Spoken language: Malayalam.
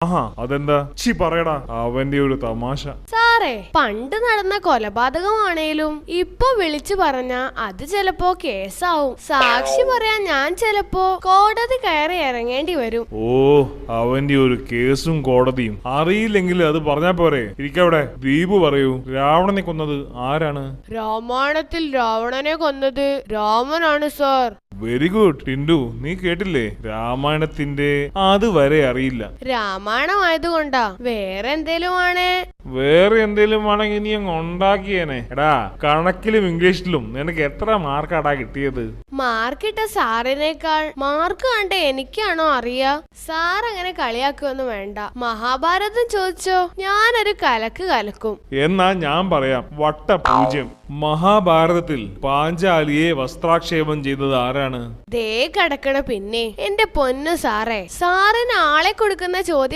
ആഹാ അതെന്താ പറയടാ അവന്റെ ഒരു തമാശ. സാറേ, പണ്ട് നടന്ന കൊലപാതകമാണേലും ഇപ്പൊ വിളിച്ചു പറഞ്ഞ അത് ചിലപ്പോ കേസാവും. സാക്ഷി പറയാൻ ഞാൻ ചിലപ്പോ കോടതി കയറി ഇറങ്ങേണ്ടി വരും. ഓ, അവന്റെ ഒരു കേസും കോടതിയും അറിയില്ലെങ്കിൽ അത് പറഞ്ഞാ പോരെ. ഇരിക്കവിടെ. ദീപു പറയൂ, രാവണനെ കൊന്നത് ആരാണ്? രാമായണത്തിൽ രാവണനെ കൊന്നത് രാമനാണ് സാർ. വെരി ഗുഡ് ടിൻഡു, നീ കേട്ടില്ലേ? രാമായണത്തിന്റെ അതുവരെ അറിയില്ല. രാമായണമായതുകൊണ്ടാ. വേറെ എന്തേലും ആണെങ്കിൽ നീ അങ്ങ് ഉണ്ടാക്കിയേനെ. എടാ, കണക്കിലും ഇംഗ്ലീഷിലും നിനക്ക് എത്ര മാർക്കാടാ കിട്ടിയത്? മാർക്കിട്ട സാറിനേക്കാൾ മാർക്ക് കണ്ട എനിക്കാണോ അറിയാ? സാർ അങ്ങനെ കളിയാക്കൊന്നും വേണ്ട. മഹാഭാരതം ചോദിച്ചോ, ഞാനൊരു കലക്ക് കലക്കും. എന്നാ ഞാൻ പറയാം, വട്ട 0. മഹാഭാരതത്തിൽ പാഞ്ചാലിയെ വസ്ത്രാക്ഷേപം ചെയ്തത് ആരാണ്? ദേ കിടക്കണ പിന്നെ. എന്റെ പൊന്നു സാറേ, സാറിന് ആളെ കൊടുക്കുന്ന ചോദ്യം